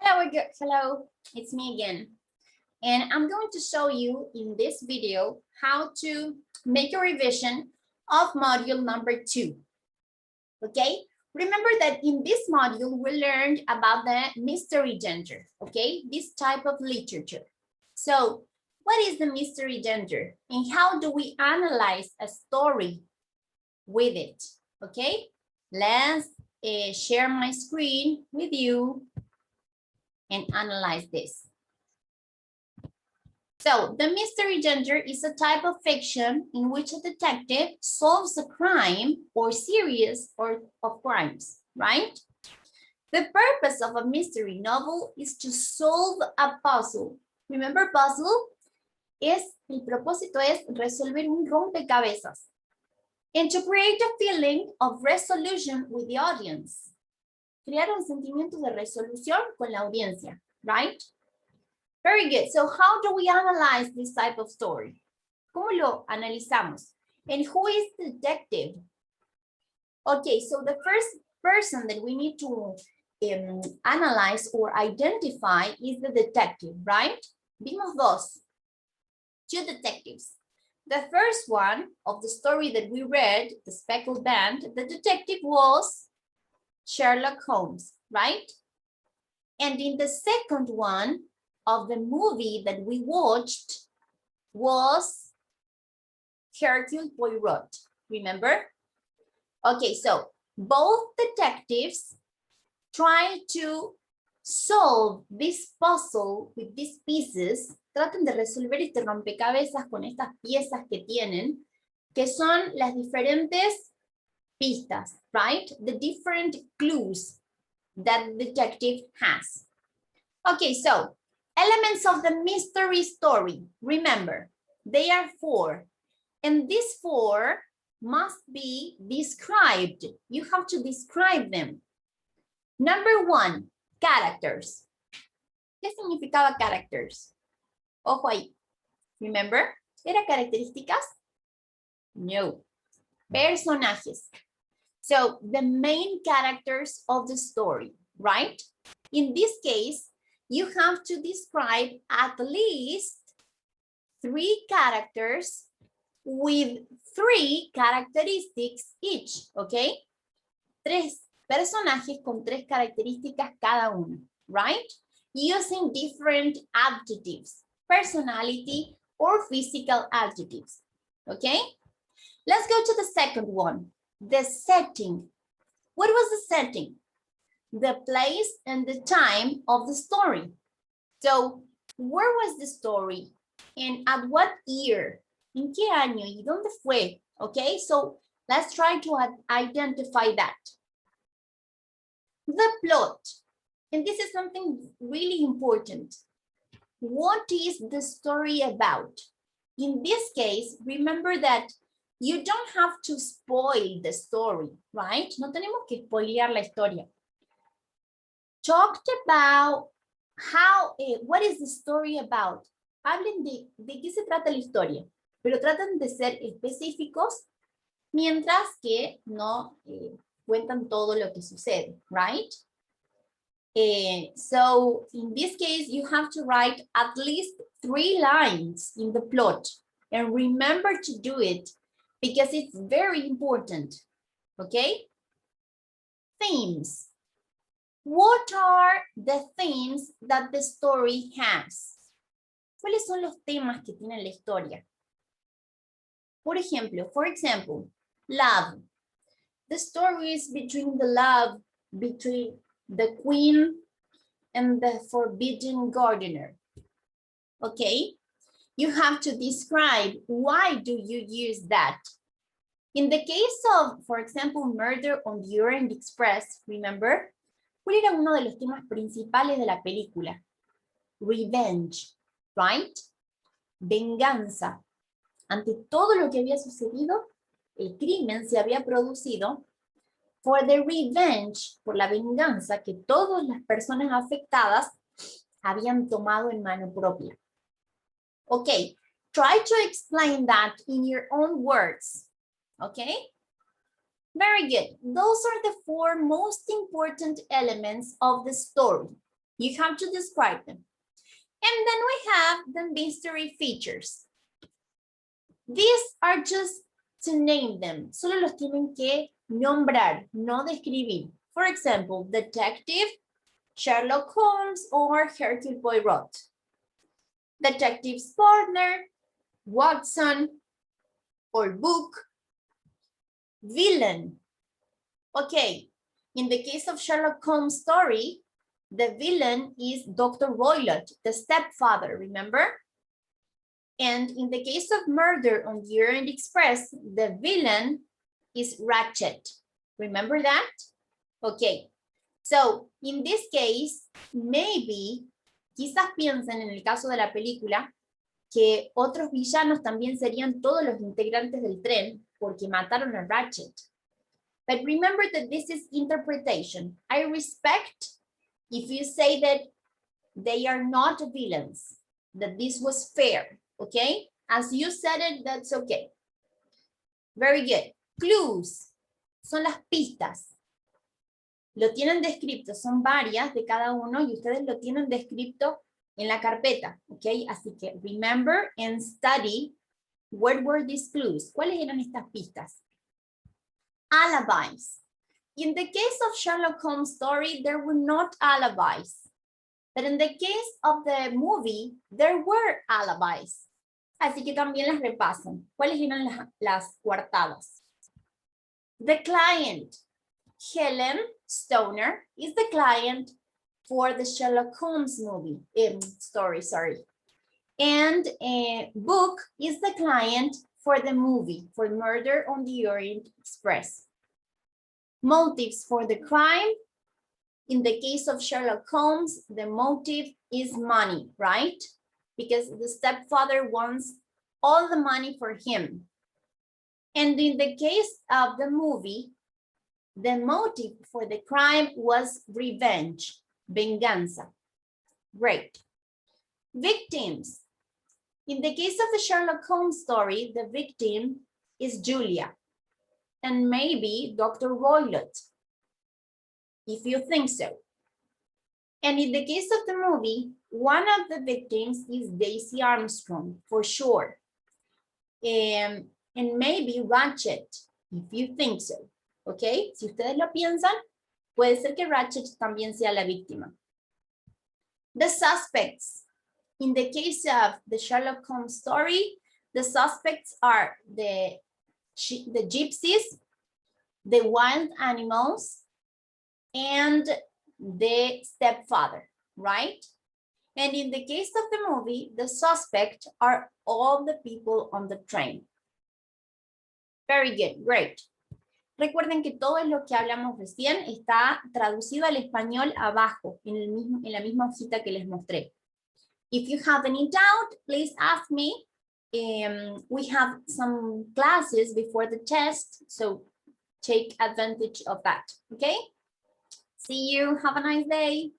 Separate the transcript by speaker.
Speaker 1: Hello, it's me again. And I'm going to show you in this video how to make a revision of module number 2. Okay, remember that in this module we learned about the mystery genre, okay, this type of literature. So what is the mystery genre and how do we analyze a story with it? Okay, let's share my screen with you and analyze this. So the mystery genre is a type of fiction in which a detective solves a crime or series of crimes, right? The purpose of a mystery novel is to solve a puzzle. Remember puzzle? El propósito es resolver un rompecabezas and to create a feeling of resolution with the audience. Crear un sentimiento de resolución con la audiencia, right? Very good. So how do we analyze this type of story? ¿Cómo lo analizamos? And who is the detective? Okay, so the first person that we need to analyze or identify is the detective, right? Vimos two detectives. The first one of the story that we read, The Speckled Band, the detective was Sherlock Holmes, right? And in the second one of the movie that we watched was Hercule Poirot, remember? Okay, so both detectives try to solve this puzzle with these pieces. Traten de resolver este rompecabezas con estas piezas que tienen, que son las diferentes pistas, right? The different clues that the detective has. Okay, so elements of the mystery story. Remember, they are 4. And these 4 must be described. You have to describe them. Number 1, characters. ¿Qué significaba characters? Ojo ahí. Remember? ¿Era características? No. Personajes. So the main characters of the story, right? In this case, you have to describe at least 3 characters with 3 characteristics each, okay? 3 personajes con 3 características cada uno, right? Using different adjectives, personality or physical adjectives, okay? Let's go to the second one, the setting. What was the setting? The place and the time of the story. So, where was the story? And at what year? ¿En qué año? ¿Y dónde fue? Okay, so let's try to identify that. The plot. And this is something really important. What is the story about? In this case, remember that you don't have to spoil the story, right? No tenemos que spoilear la historia. Talked about how, what is the story about? Hablen de qué se trata la historia, pero tratan de ser específicos mientras que no cuentan todo lo que sucede, right? So in this case, you have to write at least 3 lines in the plot and remember to do it because it's very important, okay? Themes. What are the themes that the story has? ¿Cuáles son los temas que tiene la historia? For example, love. The story is between the love between the queen and the forbidden gardener. Okay? You have to describe why do you use that. In the case of, for example, Murder on the Orient Express, remember? ¿Cuál era uno de los temas principales de la película? Revenge, right? Venganza. Ante todo lo que había sucedido, el crimen se había producido for the revenge, por la venganza que todas las personas afectadas habían tomado en mano propia. Okay, try to explain that in your own words. Okay? Very good. Those are the 4 most important elements of the story. You have to describe them. And then we have the mystery features. These are just to name them. Solo los tienen que nombrar, no describir. For example, detective, Sherlock Holmes, or Hercule Poirot. Detective's partner, Watson, or book. Villain. Okay, in the case of Sherlock Holmes' story, the villain is Dr. Roylott, the stepfather, remember? And in the case of Murder on the Orient Express, the villain is Ratchet. Remember that? Okay, so in this case, maybe, quizás piensen en el caso de la película, que otros villanos también serían todos los integrantes del tren porque mataron a Ratchet. But remember that this is interpretation. I respect if you say that they are not villains, that this was fair, okay? As you said it, that's okay. Very good. Clues son las pistas. Lo tienen descrito, son varias de cada uno y ustedes lo tienen descrito en la carpeta, okay? Así que remember and study what were these clues. ¿Cuáles eran estas pistas? Alibis. In the case of Sherlock Holmes' story, there were not alibis. But in the case of the movie, there were alibis. Así que también las repasan. ¿Cuáles eran las coartadas? The client. Helen Stoner is the client for the Sherlock Holmes movie, story. And Book is the client for the movie, for Murder on the Orient Express. Motives for the crime. In the case of Sherlock Holmes, the motive is money, right? Because the stepfather wants all the money for him. And in the case of the movie, the motive for the crime was revenge, venganza. Great. Victims. In the case of the Sherlock Holmes story, the victim is Julia and maybe Dr. Roylott, if you think so. And in the case of the movie, one of the victims is Daisy Armstrong, for sure. And maybe Ratchet, if you think so. Okay, si ustedes lo piensan, puede ser que Ratchet también sea la víctima. The suspects. In the case of the Sherlock Holmes story, the suspects are the gypsies, the wild animals, and the stepfather, right? And in the case of the movie, the suspect are all the people on the train. Very good, great. Recuerden que todo lo que hablamos recién está traducido al español abajo, en la misma hojita que les mostré. If you have any doubt, please ask me. We have some classes before the test, so take advantage of that, okay? See you, have a nice day.